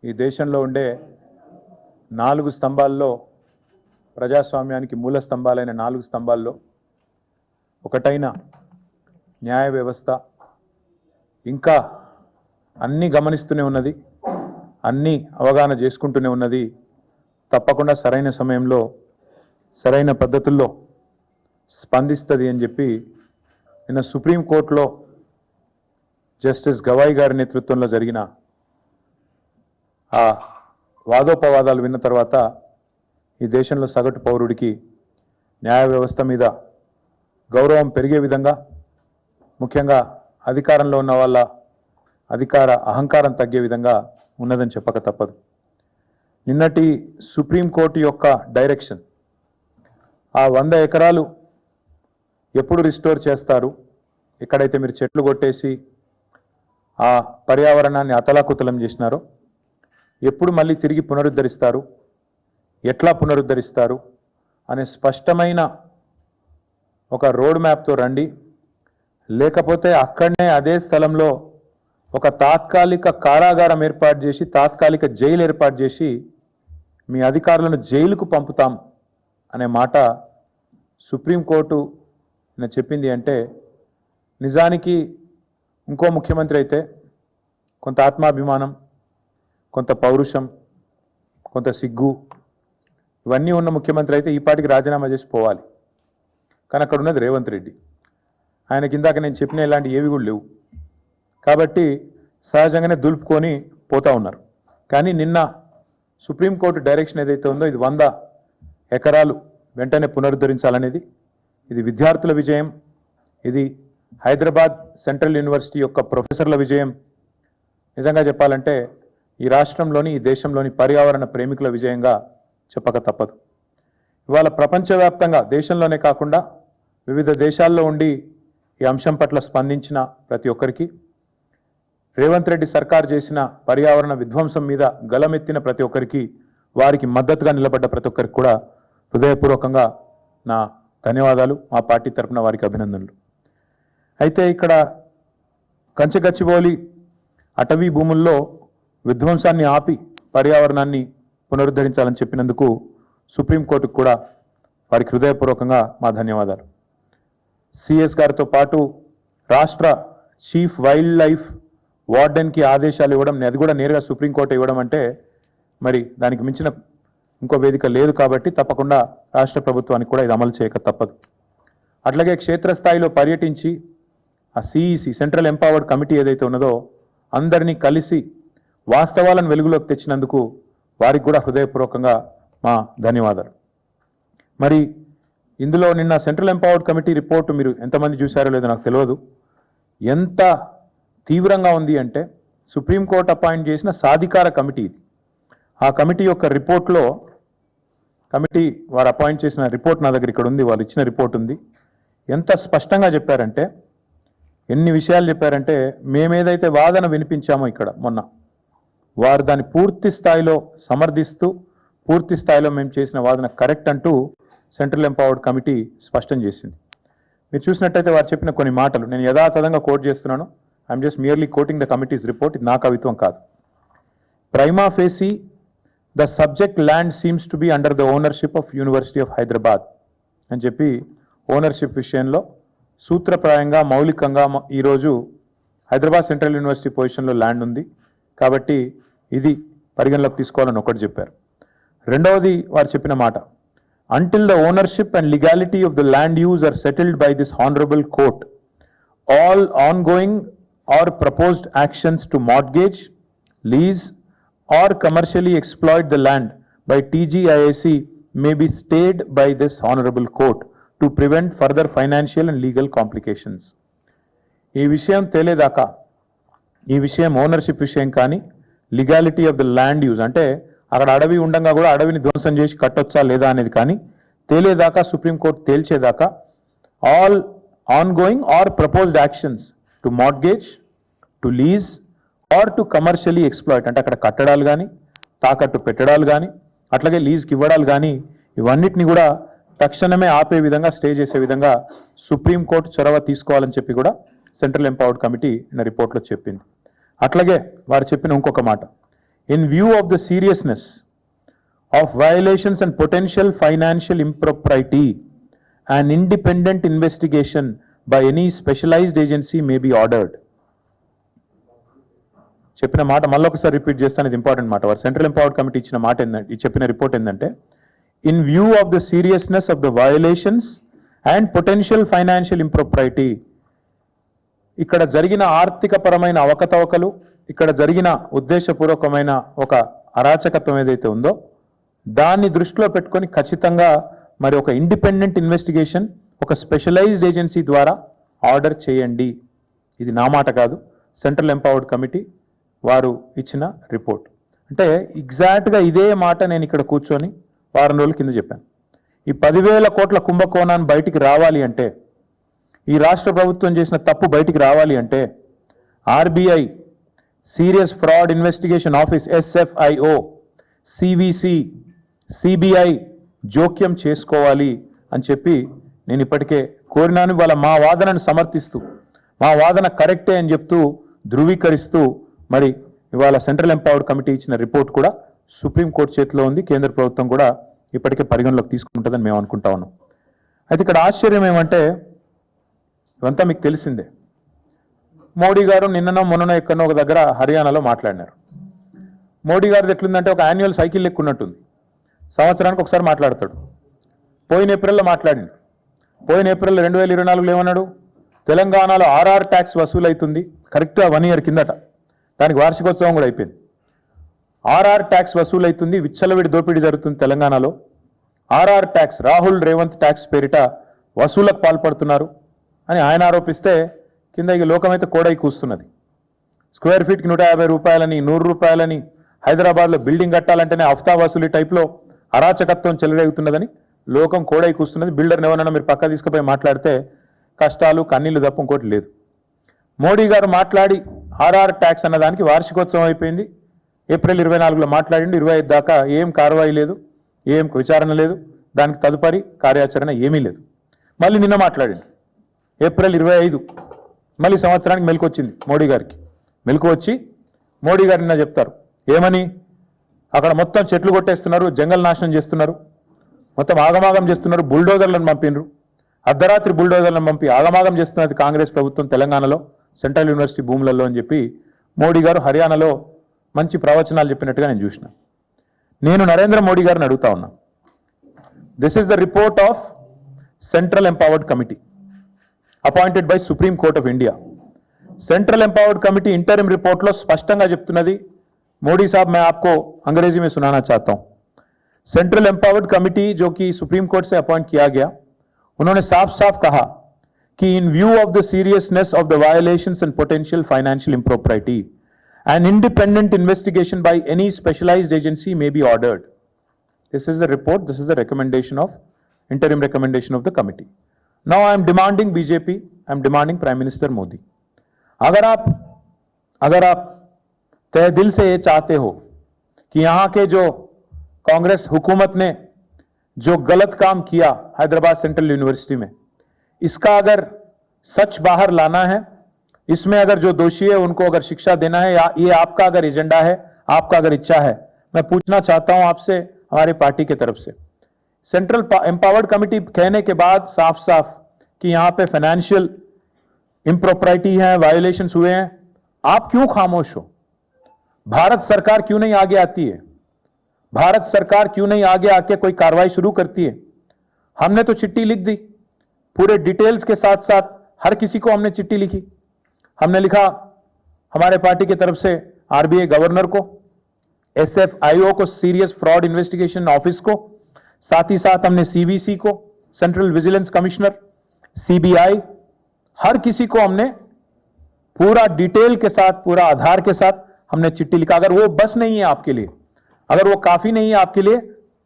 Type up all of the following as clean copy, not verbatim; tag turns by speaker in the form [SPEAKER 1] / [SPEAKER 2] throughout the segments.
[SPEAKER 1] ఈ దేశంలో ఉండే 4 స్తంభాల్లో ప్రజాస్వామ్యానికి మూల స్తంభాలైన 4 స్తంభాల్లో ఒకటైన న్యాయ వ్యవస్థ ఇంకా అన్నీ గమనిస్తూనే ఉన్నది, అన్నీ అవగాహన చేసుకుంటూనే ఉన్నది. తప్పకుండా సరైన సమయంలో సరైన పద్ధతుల్లో స్పందిస్తుంది అని చెప్పి నిన్న సుప్రీంకోర్టులో జస్టిస్ గవాయి గారి నేతృత్వంలో జరిగిన ఆ వాదోపవాదాలు విన్న తర్వాత ఈ దేశంలో సగటు పౌరుడికి న్యాయ వ్యవస్థ మీద గౌరవం పెరిగే విధంగా, ముఖ్యంగా అధికారంలో ఉన్న వాళ్ళ అధికార అహంకారం తగ్గే విధంగా ఉన్నదని చెప్పక తప్పదు. నిన్నటి సుప్రీంకోర్టు యొక్క డైరెక్షన్, ఆ 100 ఎకరాలు ఎప్పుడు రిస్టోర్ చేస్తారు, ఎక్కడైతే మీరు చెట్లు కొట్టేసి ఆ పర్యావరణాన్ని అతలాకుతలం చేసినారో ఎప్పుడు మళ్ళీ తిరిగి పునరుద్ధరిస్తారు, ఎట్లా పునరుద్ధరిస్తారు అనే స్పష్టమైన ఒక రోడ్ మ్యాప్తో రండి. లేకపోతే అక్కడనే అదే స్థలంలో ఒక తాత్కాలిక కారాగారం ఏర్పాటు చేసి, తాత్కాలిక జైలు ఏర్పాటు చేసి మీ అధికారులను జైలుకు పంపుతాం అనే మాట సుప్రీంకోర్టు చెప్పింది. అంటే నిజానికి ఇంకో ముఖ్యమంత్రి అయితే కొంత ఆత్మాభిమానం, కొంత పౌరుషం, కొంత సిగ్గు ఇవన్నీ ఉన్న ముఖ్యమంత్రి అయితే ఈ పాటికి రాజీనామా చేసి పోవాలి. కానీ అక్కడ ఉన్నది రేవంత్ రెడ్డి. ఆయన కిందాక నేను చెప్పిన ఇలాంటి ఏవి కూడా లేవు కాబట్టి సహజంగానే దులుపుకొని పోతా ఉన్నారు. కానీ నిన్న సుప్రీంకోర్టు డైరెక్షన్ ఏదైతే ఉందో ఇది 100 ఎకరాలు వెంటనే పునరుద్ధరించాలనేది, ఇది విద్యార్థుల విజయం, ఇది హైదరాబాద్ సెంట్రల్ యూనివర్సిటీ యొక్క ప్రొఫెసర్ల విజయం. నిజంగా చెప్పాలంటే ఈ రాష్ట్రంలోని, ఈ దేశంలోని పర్యావరణ ప్రేమికుల విజయంగా చెప్పక తప్పదు. ఇవాళ ప్రపంచవ్యాప్తంగా, దేశంలోనే కాకుండా వివిధ దేశాల్లో ఉండి ఈ అంశం పట్ల స్పందించిన ప్రతి ఒక్కరికి, రేవంత్ రెడ్డి సర్కార్ చేసిన పర్యావరణ విధ్వంసం మీద గలమెత్తిన ప్రతి ఒక్కరికి, వారికి మద్దతుగా నిలబడ్డ ప్రతి ఒక్కరికి కూడా హృదయపూర్వకంగా నా ధన్యవాదాలు, మా పార్టీ తరఫున వారికి అభినందనలు. అయితే ఇక్కడ కంచగచ్చిబౌలి అటవీ భూముల్లో విధ్వంసాన్ని ఆపి పర్యావరణాన్ని పునరుద్ధరించాలని చెప్పినందుకు సుప్రీంకోర్టుకు కూడా వారికి హృదయపూర్వకంగా మా ధన్యవాదాలు. సిఎస్ గారితో పాటు రాష్ట్ర చీఫ్ వైల్డ్ లైఫ్ వార్డెన్కి ఆదేశాలు ఇవ్వడం, అది కూడా నేరుగా సుప్రీంకోర్టు ఇవ్వడం అంటే మరి దానికి మించిన ఇంకో వేదిక లేదు. కాబట్టి తప్పకుండా రాష్ట్ర ప్రభుత్వానికి కూడా ఇది అమలు చేయక తప్పదు. అట్లాగే క్షేత్రస్థాయిలో పర్యటించి ఆ సిఈసి సెంట్రల్ ఎంపవర్డ్ కమిటీ ఏదైతే ఉన్నదో అందరినీ కలిసి వాస్తవాలను వెలుగులోకి తెచ్చినందుకు వారికి కూడా హృదయపూర్వకంగా మా ధన్యవాదాలు. మరి ఇందులో నిన్న సెంట్రల్ ఎంపవర్డ్ కమిటీ రిపోర్టు మీరు ఎంతమంది చూశారో లేదో నాకు తెలియదు. ఎంత తీవ్రంగా ఉంది అంటే సుప్రీంకోర్టు అపాయింట్ చేసిన సాధికార కమిటీ ఇది. ఆ కమిటీ యొక్క రిపోర్ట్లో, కమిటీ వారు అపాయింట్ చేసిన రిపోర్ట్ నా దగ్గర ఇక్కడ ఉంది, వాళ్ళు ఇచ్చిన రిపోర్ట్ ఉంది. ఎంత స్పష్టంగా చెప్పారంటే, ఎన్ని విషయాలు చెప్పారంటే, మేమేదైతే వాదన వినిపించామో ఇక్కడ మొన్న, వారు దాన్ని పూర్తి స్థాయిలో సమర్థిస్తూ, పూర్తి స్థాయిలో మేము చేసిన వాదన కరెక్ట్ అంటూ సెంట్రల్ ఎంపవర్డ్ కమిటీ స్పష్టం చేసింది. మీరు చూసినట్టయితే వారు చెప్పిన కొన్ని మాటలు నేను యథాతథంగా కోట్ చేస్తున్నాను. I'm just merely coating the committees report. ఇది నా కవిత్వం కాదు. Prima facie the subject land seems to be under the ownership of university of Hyderabad అని చెప్పి ఓనర్షిప్ విషయంలో సూత్రప్రాయంగా, మౌలికంగా ఈరోజు హైదరాబాద్ సెంట్రల్ యూనివర్సిటీ పొజిషన్లో ల్యాండ్ ఉంది కాబట్టి ఇది పరిగణలోకి తీసుకోవాలని ఒకటి చెప్పారు. రెండవది వారు చెప్పిన మాట, until the ownership and legality of the land use are settled by this honorable court, all ongoing or proposed actions to mortgage, lease or commercially exploit the land by TGIAC may be stayed by this honorable court to prevent further financial and legal complications. ఈ విషయం తేలేదాకా, ఈ విషయం ownership విషయం కానీ, legality of the land use అంటే అక్కడ అడవి ఉండగా కూడా అడవిని ధ్వంసం చేసి కట్టొచ్చా లేదా అనేది కానీ తేలేదాకా, సుప్రీంకోర్టు తేల్చేదాకా all ongoing or proposed actions to mortgage, to lease or to commercially exploit అంటే అక్కడ కట్టడాలు కానీ, తాకట్టు పెట్టడాలు కానీ, అట్లాగే లీజ్కి ఇవ్వడాలు కానీ, ఇవన్నిటిని కూడా తక్షణమే ఆపే విధంగా, స్టే చేసే విధంగా సుప్రీంకోర్టు చొరవ తీసుకోవాలని చెప్పి కూడా సెంట్రల్ ఎంపవర్డ్ కమిటీ నిన్న రిపోర్ట్లో చెప్పింది. అట్లాగే వారు చెప్పిన ఇంకొక మాట, in view of the seriousness of violations and potential financial impropriety, an independent investigation by any specialized agency may be ordered. చెప్పిన మాట మళ్ళొకసారి రిపీట్ చేస్తాను, ఇది ఇంపార్టెంట్ మాట. వారు సెంట్రల్ ఎంపవర్డ్ కమిటీ ఇచ్చిన మాట ఏంటంటే, చెప్పిన రిపోర్ట్ ఏంటంటే, in view of the seriousness of the violations and potential financial impropriety, ఇక్కడ జరిగిన ఆర్థిక పరమైన అవకతవకలు, ఇక్కడ జరిగిన ఉద్దేశపూర్వకమైన ఒక అరాచకత్వం ఏదైతే ఉందో దాన్ని దృష్టిలో పెట్టుకొని ఖచ్చితంగా మరి ఒక ఇండిపెండెంట్ ఇన్వెస్టిగేషన్ ఒక స్పెషలైజ్డ్ ఏజెన్సీ ద్వారా ఆర్డర్ చేయండి. ఇది నా మాట కాదు, సెంట్రల్ ఎంపవర్డ్ కమిటీ వారు ఇచ్చిన రిపోర్ట్. అంటే ఎగ్జాక్ట్గా ఇదే మాట నేను ఇక్కడ కూర్చొని వారం రోజుల కింద చెప్పాను. ఈ 10,000 కోట్ల కుంభకోణాన్ని బయటికి రావాలి అంటే, ఈ రాష్ట్ర ప్రభుత్వం చేసిన తప్పు బయటికి రావాలి అంటే RBI, serious fraud investigation office SFIO, CVC, CBI జోక్యం చేసుకోవాలి అని చెప్పి నేను ఇప్పటికే కోరినాను. వాళ్ళ మా వాదనను సమర్థిస్తూ, మా వాదన కరెక్టే అని చెప్తూ ధృవీకరిస్తూ మరి ఇవాళ సెంట్రల్ ఎంపవర్డ్ కమిటీ ఇచ్చిన రిపోర్ట్ కూడా సుప్రీంకోర్టు చేతిలో ఉంది. కేంద్ర ప్రభుత్వం కూడా ఇప్పటికే పరిగణలోకి తీసుకుంటుందని మేము అనుకుంటా ఉన్నాం. అయితే ఇక్కడ ఆశ్చర్యం ఏమంటే, ఇవంతా మీకు తెలిసిందే. మోడీ గారు నిన్ననో మొన్ననో ఎక్కడనో ఒక దగ్గర హర్యానాలో మాట్లాడినారు. మోడీ గారిది ఎట్లుందంటే ఒక యాన్యువల్ సైకిల్ ఎక్కున్నట్టుంది. సంవత్సరానికి ఒకసారి మాట్లాడతాడు. పోయిన ఏప్రిల్లో మాట్లాడిండు. పోయిన ఏప్రిల్ 2024లో ఏమన్నాడు, తెలంగాణలో RR ట్యాక్స్ వసూలు అవుతుంది. కరెక్ట్గా 1 ఇయర్ కిందట, దానికి వార్షికోత్సవం కూడా అయిపోయింది. RR ట్యాక్స్ వసూలు అవుతుంది, విచ్చలవిడి దోపిడీ జరుగుతుంది తెలంగాణలో. RR tax, Rahul Revanth tax పేరిట వసూలకు పాల్పడుతున్నారు అని ఆయన ఆరోపిస్తే కింద ఇక లోకమైతే కోడై కూస్తున్నది. స్క్వేర్ ఫీట్కి 150 రూపాయలని, 100 రూపాయలని, హైదరాబాద్లో బిల్డింగ్ కట్టాలంటేనే హఫ్తా వసూలు టైప్లో అరాచకత్వం చెలరేగుతున్నదని లోకం కోడై కూస్తున్నది. బిల్డర్ని ఎవరన్నా మీరు పక్క తీసుకుపోయి మాట్లాడితే కష్టాలు కన్నీళ్లు తప్ప ఇంకోటి లేదు. మోడీ గారు మాట్లాడి RR ట్యాక్స్ అన్నదానికి వార్షికోత్సవం అయిపోయింది. ఏప్రిల్ 24లో మాట్లాడిండు, 25 దాకా ఏం కార్వాయి లేదు, ఏం విచారణ లేదు, దానికి తదుపరి కార్యాచరణ ఏమీ లేదు. మళ్ళీ నిన్న మాట్లాడిండు ఏప్రిల్ 25, మళ్ళీ సంవత్సరానికి మెలకు వచ్చింది మోడీ గారికి. మెలకు వచ్చి మోడీ గారు నిన్న చెప్తారు ఏమని, అక్కడ మొత్తం చెట్లు కొట్టేస్తున్నారు, జంగల్ నాశనం చేస్తున్నారు, మొత్తం ఆగమాగం చేస్తున్నారు, బుల్డోజర్లను పంపినరు, అర్ధరాత్రి బుల్డోజర్లను పంపి ఆగమాగం చేస్తున్నది కాంగ్రెస్ ప్రభుత్వం తెలంగాణలో సెంట్రల్ యూనివర్సిటీ భూములలో అని చెప్పి మోడీ గారు హర్యానాలో మంచి ప్రవచనాలు చెప్పినట్టుగా నేను చూసిన. నేను నరేంద్ర మోడీ గారిని అడుగుతా ఉన్నా, this is the report of central empowered committee appointed by supreme court of India. Central empowered committee interim report लो स्पष्टंगा చెప్తున్నది. मोदी साहब मैं आपको अंग्रेजी में सुनाना चाहता हूं. सेंट्रल एम्पावर्ड कमेटी जो कि सुप्रीम कोर्ट से अपॉइंट किया गया, उन्होंने साफ साफ कहा कि in view of the seriousness of the violations and potential financial impropriety an independent investigation by any specialized agency may be ordered. This is the report, this is the recommendation of interim recommendation of the committee. Now I am demanding BJP, I am demanding Prime Minister Modi, अगर आप तहे दिल से ये चाहते हो कि यहां के जो कांग्रेस हुकूमत ने जो गलत काम किया हैदराबाद सेंट्रल यूनिवर्सिटी में, इसका अगर सच बाहर लाना है, इसमें अगर जो दोषी है उनको अगर शिक्षा देना है, या ये आपका अगर एजेंडा है, आपका अगर इच्छा है, मैं पूछना चाहता हूं आपसे, हमारी पार्टी की तरफ से, सेंट्रल एम्पावर्ड कमेटी कहने के बाद साफ साफ कि यहां पे फाइनेंशियल इंप्रोप्राइटी है, वायोलेशंस हुए हैं, आप क्यों खामोश हो? भारत सरकार क्यों नहीं आगे आती है? भारत सरकार क्यों नहीं आगे आके कोई कार्रवाई शुरू करती है? हमने तो चिट्ठी लिख दी, पूरे डिटेल्स के साथ साथ हर किसी को हमने चिट्ठी लिखी. हमने लिखा हमारे पार्टी की तरफ से आरबीआई गवर्नर को, SFIO को, सीरियस फ्रॉड इन्वेस्टिगेशन ऑफिस को, साथ ही साथ हमने CVC को, सेंट्रल विजिलेंस कमिश्नर, CBI, हर किसी को हमने पूरा डिटेल के साथ, पूरा आधार के साथ हमने चिट्ठी लिखा. अगर वो बस नहीं है आपके लिए, अगर वो काफी नहीं है आपके लिए,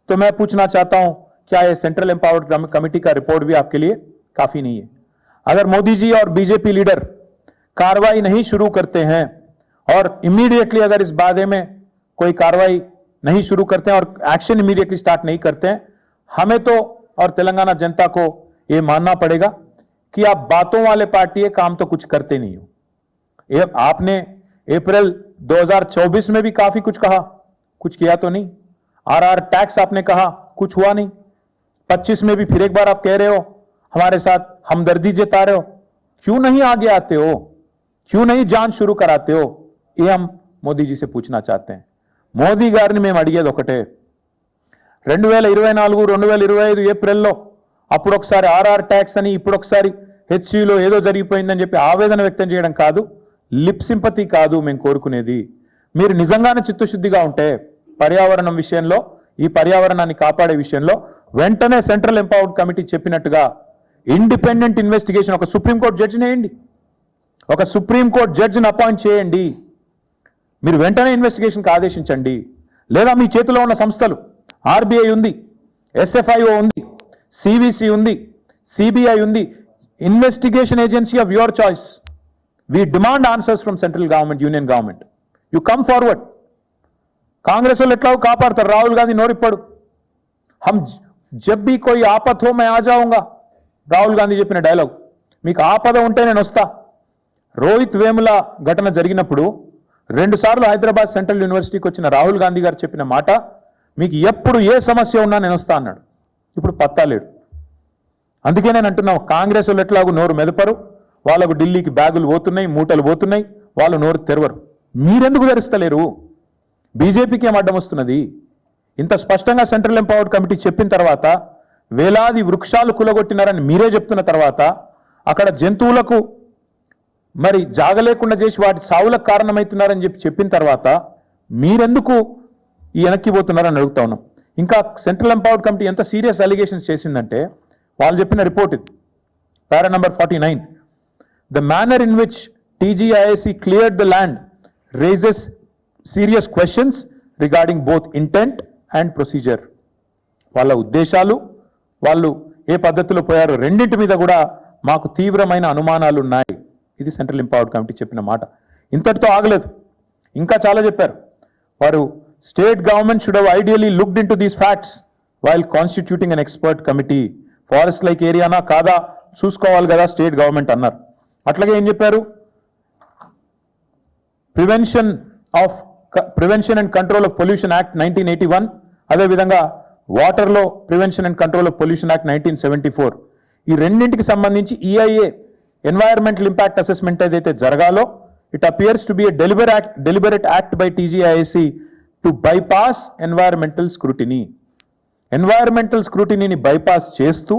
[SPEAKER 1] तो मैं पूछना चाहता हूं क्या ये सेंट्रल एम्पावर्ड कमेटी का रिपोर्ट भी आपके लिए काफी नहीं है? अगर मोदी जी और बीजेपी लीडर कार्रवाई नहीं शुरू करते हैं और इमीडिएटली अगर इस बारे में कोई कार्रवाई नहीं शुरू करते हैं और एक्शन इमीडिएटली स्टार्ट नहीं करते हैं, हमें तो और तेलंगाना जनता को यह मानना पड़ेगा कि आप बातों वाले पार्टी है, काम तो कुछ करते नहीं हो. आपने अप्रैल 2024 में भी काफी कुछ कहा, कुछ किया तो नहीं। आरआर टैक्स आपने कहा, कुछ हुआ नहीं। 25 में भी फिर एक बार आप कह रहे हो, हमारे साथ हमदर्दी जता रहे हो। क्यों नहीं आगे आते हो, क्यों नहीं जांच शुरू कराते हो, ये हम మోదీ जी से पूछना चाहते हैं। మోదీ గారిని మేము అడిగేది ఒకటే, 2024 2025 ఏప్రిల్లో అప్పుడు ఒకసారి ఆర్ఆర్ ట్యాక్స్ అని, ఇప్పుడు ఒకసారి హెచ్సిలో ఏదో జరిగిపోయిందని చెప్పి ఆవేదన వ్యక్తం చేయడం కాదు, లిప్ సింపతి కాదు మేము కోరుకునేది। మీరు నిజంగానే చిత్తశుద్ధిగా ఉంటే పర్యావరణం విషయంలో, ఈ పర్యావరణాన్ని కాపాడే విషయంలో వెంటనే సెంట్రల్ ఎంపవర్డ్ కమిటీ చెప్పినట్టుగా ఇండిపెండెంట్ ఇన్వెస్టిగేషన్, ఒక సుప్రీంకోర్టు జడ్జిని వేయండి, ఒక సుప్రీంకోర్టు జడ్జిని అపాయింట్ చేయండి, మీరు వెంటనే ఇన్వెస్టిగేషన్కి ఆదేశించండి। లేదా మీ చేతిలో ఉన్న సంస్థలు, ఆర్బీఐ ఉంది, ఎస్ఎఫ్ఐఓ ఉంది, సివిసి ఉంది, సిబిఐ ఉంది, investigation agency of your choice, we demand answers from central government, union government, you come forward. Congress वाले एट्ला कापाड़ताరు, राहुल गांधी नोरिप्पडु, हम जब भी कोई आपत हो मैं आ जाऊंगा, రాహుల్ గాంధీ చెప్పిన డైలాగ్, మీకు ఆపద ఉంటే నేను వస్తా। రోహిత్ వేముల ఘటన జరిగినప్పుడు 2 సార్లు హైదరాబాద్ సెంట్రల్ యూనివర్సిటీకి వచ్చిన రాహుల్ గాంధీ గారు చెప్పిన మాట, మీకు ఎప్పుడు ఏ సమస్య ఉన్నా నేను వస్తా అన్నాడు। ఇప్పుడు పత్తా లేడు। అందుకే నేను అంటున్నా, కాంగ్రెస్ వాళ్ళు ఎట్లాగూ నోరు మెదపరు, వాళ్ళకు ఢిల్లీకి బ్యాగులు పోతున్నాయి, మూటలు పోతున్నాయి, వాళ్ళు నోరు తెరవరు। మీరెందుకు తెరుస్తలేరు? బీజేపీకి ఏం అడ్డం వస్తున్నది? ఇంత స్పష్టంగా సెంట్రల్ ఎంపవర్డ్ కమిటీ చెప్పిన తర్వాత, వేలాది వృక్షాలు కులగొట్టినారని మీరే చెప్తున్న తర్వాత, అక్కడ జంతువులకు మరి జాగలేకుండా చేసి వాటి సావులకు కారణమవుతున్నారని చెప్పిన తర్వాత మీరెందుకు ఈ వెనక్కి పోతున్నారని అడుగుతా ఉన్నాం। ఇంకా సెంట్రల్ ఎంపవర్డ్ కమిటీ ఎంత సీరియస్ అలిగేషన్స్ చేసిందంటే, వాళ్ళు చెప్పిన రిపోర్ట్ ఇది, పారా number 49, the manner in which TGIAC cleared the land raises serious questions regarding both intent and procedure. వాళ్ళ ఉద్దేశాలు, వాళ్ళు ఏ పద్ధతిలో పోయారో రెండింటి మీద కూడా మాకు తీవ్రమైన అనుమానాలు ఉన్నాయి। ఇది సెంట్రల్ ఎంపవర్డ్ కమిటీ చెప్పిన మాట। ఇంతటితో ఆగలేదు, ఇంకా చాలా చెప్పారు। వారు state government should have ideally looked into these facts while constituting an expert committee, forest like ఏరియానా కాదా చూసుకోవాలి కదా స్టేట్ గవర్నమెంట్ అన్నారు। అట్లాగే ఏం చెప్పారు, prevention and control of pollution act 1981, అదేవిధంగా వాటర్లో prevention and control of pollution act 1974, ఈ రెండింటికి సంబంధించి ఈఐఏ ఎన్వైరన్మెంటల్ ఇంపాక్ట్ అసెస్మెంట్ ఏదైతే జరగాలో, it appears to be a deliberate act by TGIAC to bypass environmental scrutiny. Environmental స్క్రూటినీని బైపాస్ చేస్తూ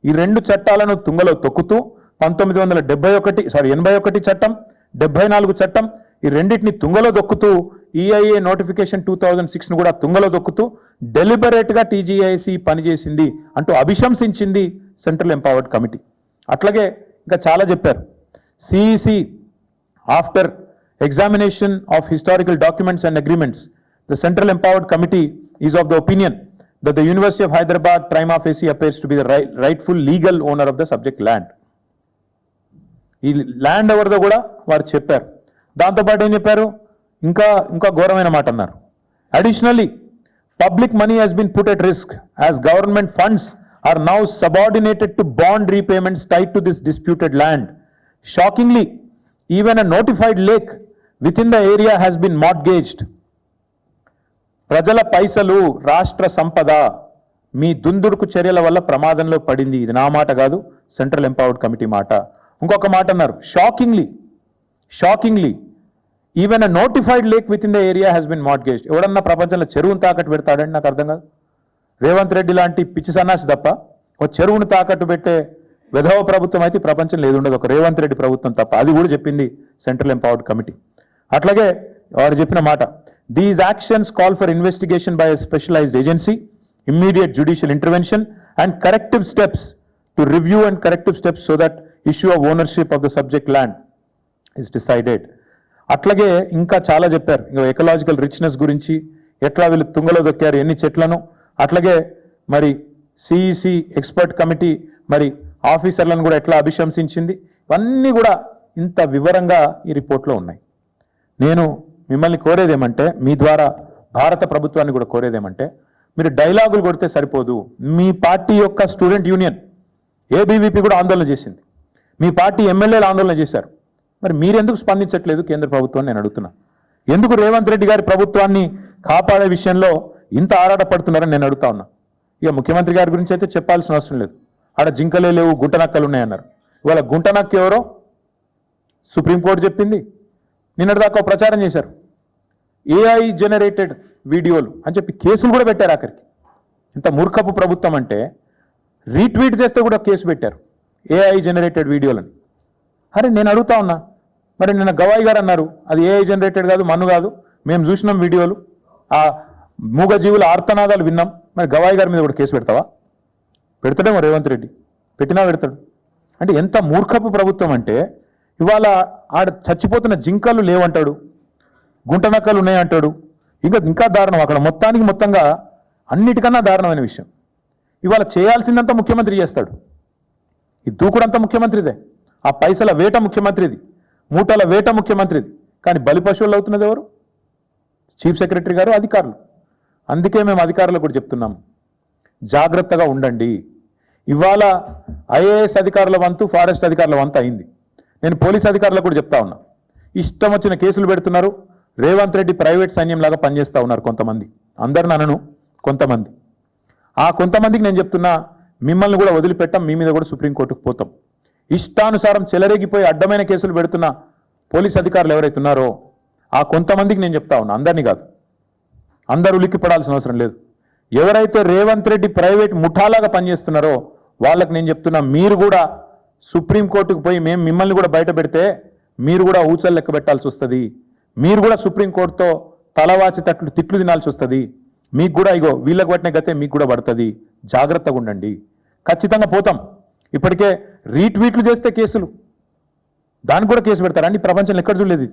[SPEAKER 1] ఈ రెండు చట్టాలను తుంగలో తొక్కుతూ 81 చట్టం, 74 చట్టం, ఈ రెండింటిని తుంగలో దొక్కుతూ ఈఐఏ నోటిఫికేషన్ 2006 ను కూడా తుంగలో దొక్కుతూ డెలిబరేట్ గా టీజీఐసి పనిచేసింది అంటూ అభిశంసించింది సెంట్రల్ ఎంపవర్డ్ కమిటీ। అట్లాగే ఇంకా చాలా చెప్పారు। CEC after examination of historical documents and agreements, the central empowered committee is of the opinion that the University of Hyderabad prima facie appears to be the rightful legal owner of the subject land. ఈ land ఎవరిదో కూడా వారు చెప్పారు। దాంతోపాటు ఏం చెప్పారు, ఇంకా ఘోరమైన మాట అన్నారు, additionally public money has been put at risk as government funds are now subordinated to bond repayments tied to this disputed land. Shockingly even a notified lake within the area has been mortgaged. ప్రజల పైసలు, రాష్ట్ర సంపద మీ దుందుడుకు చర్యల వల్ల ప్రమాదంలో పడింది. ఇది నా మాట కాదు, సెంట్రల్ ఎంపవర్డ్ కమిటీ మాట. ఇంకొక మాట అన్నారు, shockingly even a notified lake within the area has been mortgaged. ఎవడన్నా ప్రపంచంలో చెరువును తాకట్టు పెడతాడండి? నాకు అర్థం కాదు. రేవంత్ రెడ్డి లాంటి పిచ్చి సన్నాసి తప్ప ఒక చెరువును తాకట్టు పెట్టే విధవ ప్రభుత్వం అయితే ప్రపంచంలో ఏది ఉండదు, ఒక రేవంత్ రెడ్డి ప్రభుత్వం తప్ప. అది కూడా చెప్పింది సెంట్రల్ ఎంపవర్డ్ కమిటీ. అట్లాగే వారు చెప్పిన మాట, these actions call for investigation by a specialised agency, immediate judicial intervention and corrective steps to review and corrective steps so that issue of ownership of the subject land is decided. అట్లాగే ఇంకా చాలా చెప్పారు, ఇంకా ecological richness గురించి, ఎట్లా వీళ్ళు తుంగలో దొక్కారు ఎన్ని చెట్లను. అట్లాగే మరి సిఈసి ఎక్స్పర్ట్ కమిటీ మరి ఆఫీసర్లను కూడా ఎట్లా అభిశంసించింది, ఇవన్నీ కూడా ఇంత వివరంగా ఈ రిపోర్ట్లో ఉన్నాయి. నేను మిమ్మల్ని కోరేదేమంటే, మీ ద్వారా భారత ప్రభుత్వాన్ని కూడా కోరేదేమంటే, మీరు డైలాగులు కొడితే సరిపోదు. మీ పార్టీ యొక్క స్టూడెంట్ యూనియన్ ఏబీవీపీ కూడా ఆందోళన చేసింది, మీ పార్టీ ఎమ్మెల్యేలు ఆందోళన చేశారు. మరి మీరెందుకు స్పందించట్లేదు కేంద్ర ప్రభుత్వాన్ని నేను అడుగుతున్నా. ఎందుకు రేవంత్ రెడ్డి గారి ప్రభుత్వాన్ని కాపాడే విషయంలో ఇంత ఆరాటపడుతున్నారని నేను అడుగుతా ఉన్నా. ఇక ముఖ్యమంత్రి గారి గురించి అయితే చెప్పాల్సిన అవసరం లేదు. ఆడ జింకలే లేవు, గుంటనక్కలు ఉన్నాయన్నారు. ఇవాళ గుంటనక్క ఎవరో సుప్రీంకోర్టు చెప్పింది. నిన్నటిదాకా ప్రచారం చేశారు, ఏఐ జనరేటెడ్ వీడియోలు అని చెప్పి కేసులు కూడా పెట్టారు. ఆఖరికి ఇంత మూర్ఖపు ప్రభుత్వం అంటే రీట్వీట్ చేస్తే కూడా కేసు పెట్టారు ఏఐ జనరేటెడ్ వీడియోలని. అరే నేను అడుగుతా ఉన్నా, మరి నిన్న గవాయి గారు అన్నారు అది ఏఐ జనరేటెడ్ కాదు, మన్ను కాదు, మేము చూసినాం వీడియోలు, ఆ మూగజీవుల ఆర్తనాదాలు విన్నాం. మరి గవాయి గారి మీద కూడా కేసు పెడతావా? పెడతాడేమో రేవంత్ రెడ్డి, పెట్టినా పెడతాడు. అంటే ఎంత మూర్ఖపు ప్రభుత్వం అంటే ఇవాళ ఆడ చచ్చిపోతున్న జింకలు లేవంటాడు, గుంటనక్కలు ఉన్నాయంటాడు. ఇంకా దారుణం, అక్కడ మొత్తంగా అన్నిటికన్నా దారుణమైన విషయం. ఇవాళ చేయాల్సిందంతా ముఖ్యమంత్రి చేస్తాడు. ఈ దూకుడంతా ముఖ్యమంత్రిదే, ఆ పైసల వేట ముఖ్యమంత్రిది, మూటల వేట ముఖ్యమంత్రిది. కానీ బలి పశువులు అవుతున్నది ఎవరు? చీఫ్ సెక్రటరీ గారు, అధికారులు. అందుకే మేము అధికారులకు కూడా చెప్తున్నాం, జాగ్రత్తగా ఉండండి. ఇవాళ ఐఏఎస్ అధికారుల వంతు, ఫారెస్ట్ అధికారుల వంతు అయింది. నేను పోలీస్ అధికారులకు కూడా చెప్తా ఉన్నా, ఇష్టం వచ్చిన కేసులు పెడుతున్నారు. రేవంత్ రెడ్డి ప్రైవేట్ సైన్యంలాగా పనిచేస్తూ ఉన్నారు కొంతమంది, అందరిని అనను, కొంతమంది. ఆ కొంతమందికి నేను చెప్తున్నా, మిమ్మల్ని కూడా వదిలిపెట్టాం, మీ మీద కూడా సుప్రీంకోర్టుకు పోతాం. ఇష్టానుసారం చెలరేగిపోయి అడ్డమైన కేసులు పెడుతున్న పోలీస్ అధికారులు ఎవరైతే ఉన్నారో ఆ కొంతమందికి నేను చెప్తా ఉన్నా, అందరినీ కాదు, అందరూ ఉలిక్కిపడాల్సిన అవసరం లేదు. ఎవరైతే రేవంత్ రెడ్డి ప్రైవేట్ ముఠాలాగా పనిచేస్తున్నారో వాళ్ళకి నేను చెప్తున్నా, మీరు కూడా సుప్రీంకోర్టుకు పోయి మేము మిమ్మల్ని కూడా బయట పెడితే మీరు కూడా ఊచలు లెక్క పెట్టాల్సి వస్తుంది. మీరు కూడా సుప్రీంకోర్టుతో తలవాచి తిట్లు తినాల్సి వస్తుంది. మీకు కూడా ఇగో వీళ్ళకి పట్టిన గతే మీకు కూడా పడుతుంది. జాగ్రత్తగా ఉండండి. ఖచ్చితంగా పోతాం. ఇప్పటికే రీట్వీట్లు చేస్తే కేసులు, దానికి కూడా కేసు పెడతారు. అంటే ప్రపంచంలో ఎక్కడ చూడలేదు.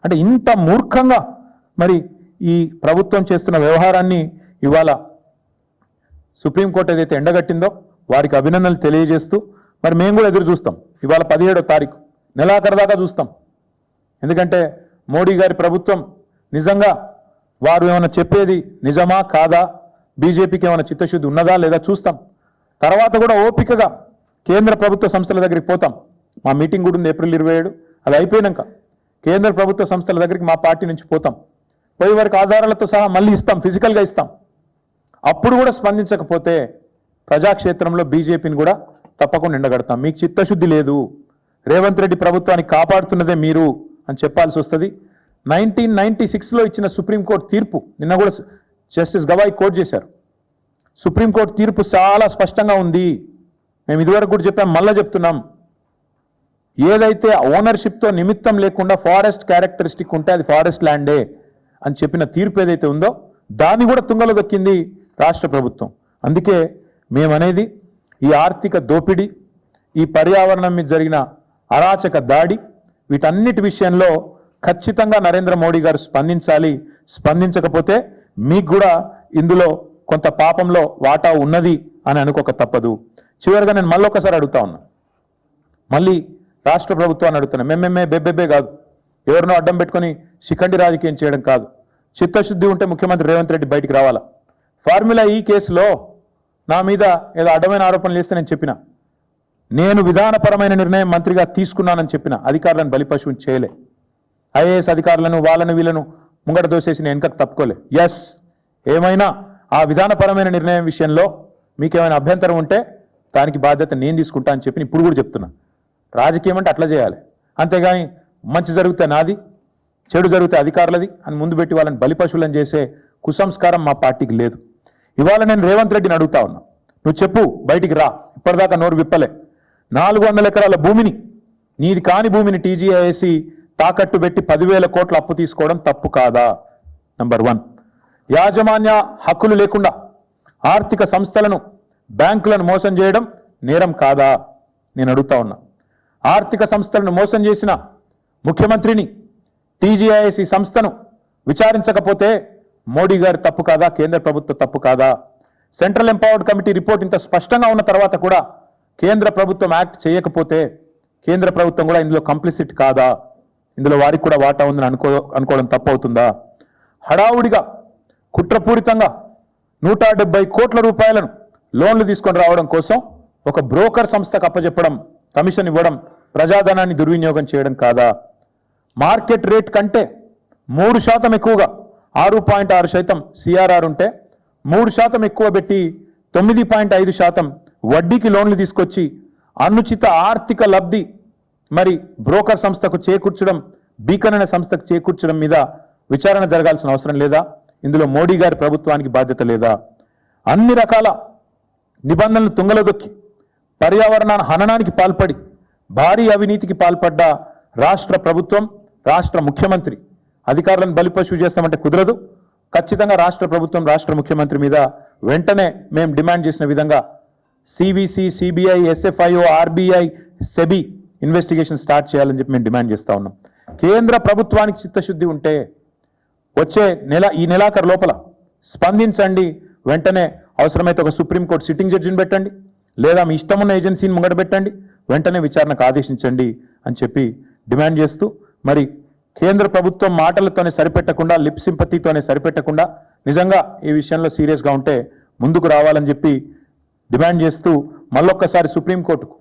[SPEAKER 1] అంటే ఇంత మూర్ఖంగా మరి ఈ ప్రభుత్వం చేస్తున్న వ్యవహారాన్ని ఇవాళ సుప్రీంకోర్టు ఏదైతే ఎండగట్టిందో వారికి అభినందనలు తెలియజేస్తూ మరి మేము కూడా ఎదురు చూస్తాం. ఇవాళ 17వ తారీఖు నెలాఖరు దాకా చూస్తాం. ఎందుకంటే మోడీ గారి ప్రభుత్వం నిజంగా వారు ఏమైనా చెప్పేది నిజమా కాదా, బీజేపీకి ఏమైనా చిత్తశుద్ధి ఉన్నదా లేదా చూస్తాం. తర్వాత కూడా ఓపికగా కేంద్ర ప్రభుత్వ సంస్థల దగ్గరికి పోతాం. మా మీటింగ్ కూడా ఉంది ఏప్రిల్ 27. అది అయిపోయినాక కేంద్ర ప్రభుత్వ సంస్థల దగ్గరికి మా పార్టీ నుంచి పోతాం. పోయి వారికి ఆధారాలతో సహా మళ్ళీ ఇస్తాం, ఫిజికల్గా ఇస్తాం. అప్పుడు కూడా స్పందించకపోతే ప్రజాక్షేత్రంలో బీజేపీని కూడా తప్పకుండా ఎండగడతాం. మీకు చిత్తశుద్ధి లేదు, రేవంత్ రెడ్డి ప్రభుత్వాన్ని కాపాడుతున్నదే మీరు అని చెప్పాల్సి వస్తుంది. 1996లో ఇచ్చిన సుప్రీంకోర్టు తీర్పు నిన్న కూడా జస్టిస్ గవాయి కోట్ చేశారు. సుప్రీంకోర్టు తీర్పు చాలా స్పష్టంగా ఉంది. మేము ఇదివరకు కూడా చెప్పాం, మళ్ళా చెప్తున్నాం. ఏదైతే ఓనర్షిప్తో నిమిత్తం లేకుండా ఫారెస్ట్ క్యారెక్టరిస్టిక్ ఉంటే అది ఫారెస్ట్ ల్యాండే అని చెప్పిన తీర్పు ఏదైతే ఉందో దాన్ని కూడా తుంగలో దొక్కింది రాష్ట్ర ప్రభుత్వం. అందుకే మేమనేది ఈ ఆర్థిక దోపిడీ, ఈ పర్యావరణం మీద జరిగిన అరాచక దాడి, వీటన్నిటి విషయంలో ఖచ్చితంగా నరేంద్ర మోడీ గారు స్పందించాలి. స్పందించకపోతే మీకు కూడా ఇందులో కొంత పాపంలో వాటా ఉన్నది అని అనుకోక తప్పదు. చివరిగా నేను మళ్ళీ ఒకసారి అడుగుతా ఉన్నా, మళ్ళీ రాష్ట్ర ప్రభుత్వాన్ని అడుగుతున్నా. మేమేమే బెబ్బెబ్బే కాదు, ఎవరినో అడ్డం పెట్టుకొని శిఖండి రాజకీయం చేయడం కాదు. చిత్తశుద్ధి ఉంటే ముఖ్యమంత్రి రేవంత్ రెడ్డి బయటికి రావాలా. ఫార్ములా ఈ కేసులో నా మీద ఏదో అడ్డమైన ఆరోపణలు చేస్తే నేను చెప్పిన, నేను విధానపరమైన నిర్ణయం మంత్రిగా తీసుకున్నానని చెప్పిన, అధికారులను బలిపశువుని చేయలే. ఐఏఎస్ అధికారులను వాళ్ళను వీళ్ళను ముంగట దోసేసి నేను వెనకకు తప్పుకోలే. ఎస్, ఏమైనా ఆ విధానపరమైన నిర్ణయం విషయంలో మీకేమైనా అభ్యంతరం ఉంటే దానికి బాధ్యత నేను తీసుకుంటా అని చెప్పి ఇప్పుడు కూడా చెప్తున్నా. రాజకీయం అంటే అట్లా చేయాలి, అంతేగాని మంచి జరిగితే నాది, చెడు జరిగితే అధికారులది అని ముందు పెట్టి వాళ్ళని బలిపశువులను చేసే కుసంస్కారం మా పార్టీకి లేదు. ఇవాళ నేను రేవంత్ రెడ్డిని అడుగుతా ఉన్నా, నువ్వు చెప్పు, బయటికి రా. ఇప్పటిదాకా నోరు విప్పలే. 400 ఎకరాల భూమిని, నీది కాని భూమిని టీజీఐఏసీ తాకట్టు పెట్టి 10,000 కోట్ల అప్పు తీసుకోవడం తప్పు కాదా? నంబర్ 1. యాజమాన్య హక్కులు లేకుండా ఆర్థిక సంస్థలను, బ్యాంకులను మోసం చేయడం నేరం కాదా? నేను అడుగుతా ఉన్నా. ఆర్థిక సంస్థలను మోసం చేసిన ముఖ్యమంత్రిని, టీజీఐఏసీ సంస్థను విచారించకపోతే మోడీ గారి తప్పు కాదా? కేంద్ర ప్రభుత్వ తప్పు కాదా? సెంట్రల్ ఎంపవర్డ్ కమిటీ రిపోర్ట్ ఇంత స్పష్టంగా ఉన్న తర్వాత కూడా కేంద్ర ప్రభుత్వం యాక్ట్ చేయకపోతే కేంద్ర ప్రభుత్వం కూడా ఇందులో కంప్లిసిట్ కాదా? ఇందులో వారికి కూడా వాటా ఉందని అనుకోవడం తప్పు అవుతుందా? హడావుడిగా కుట్రపూరితంగా 170 కోట్ల రూపాయలను లోన్లు తీసుకొని రావడం కోసం ఒక బ్రోకర్ సంస్థకు అప్పచెప్పడం, కమిషన్ ఇవ్వడం, ప్రజాధనాన్ని దుర్వినియోగం చేయడం కాదా? మార్కెట్ రేట్ కంటే 3% ఎక్కువగా 6.6% సిఆర్ఆర్ ఉంటే 3% ఎక్కువ పెట్టి 9.5% వడ్డీకి లోన్లు తీసుకొచ్చి అనుచిత ఆర్థిక లబ్ధి మరి బ్రోకర్ సంస్థకు చేకూర్చడం, బీకన్ అనే సంస్థకు చేకూర్చడం మీద విచారణ జరగాల్సిన అవసరం లేదా? ఇందులో మోడీ గారి ప్రభుత్వానికి బాధ్యత లేదా? అన్ని రకాల నిబంధనలు తుంగలో దొక్కి పర్యావరణ హననానికి పాల్పడి భారీ అవినీతికి పాల్పడ్డ రాష్ట్ర ప్రభుత్వం, రాష్ట్ర ముఖ్యమంత్రి అధికారులను బలిపశువు చేస్తామంటే కుదరదు. ఖచ్చితంగా రాష్ట్ర ప్రభుత్వం, రాష్ట్ర ముఖ్యమంత్రి మీద వెంటనే మేము డిమాండ్ చేసిన విధంగా CVC, CBI, SFIO, RBI, SEBI investigation start చేయాలని చెప్పి మేము డిమాండ్ చేస్తా ఉన్నాం. కేంద్ర ప్రభుత్వానికి చిత్తశుద్ధి ఉంటే వచ్చే ఈ నెలాఖరు లోపల స్పందించండి. వెంటనే అవసరమైతే ఒక సుప్రీంకోర్టు సిట్టింగ్ జడ్జిని పెట్టండి, లేదా మీ ఇష్టమున్న ఏజెన్సీని ముంగట పెట్టండి, వెంటనే విచారణకు ఆదేశించండి అని చెప్పి డిమాండ్ చేస్తూ, మరి కేంద్ర ప్రభుత్వం మాటలతోనే సరిపెట్టకుండా, లిప్ సింపతితోనే సరిపెట్టకుండా నిజంగా ఈ విషయంలో సీరియస్గా ఉంటే ముందుకు రావాలని చెప్పి డిమాండ్ చేస్తూ మళ్ళొక్కసారి సుప్రీంకోర్టుకు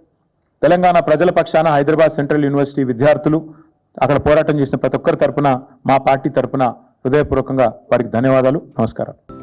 [SPEAKER 1] తెలంగాణ ప్రజల పక్షాన హైదరాబాద్ సెంట్రల్ యూనివర్సిటీ విద్యార్థులు, అక్కడ పోరాటం చేసిన ప్రతి ఒక్కరి తరపున, మా పార్టీ తరపున హృదయపూర్వకంగా వారికి ధన్యవాదాలు, నమస్కారం.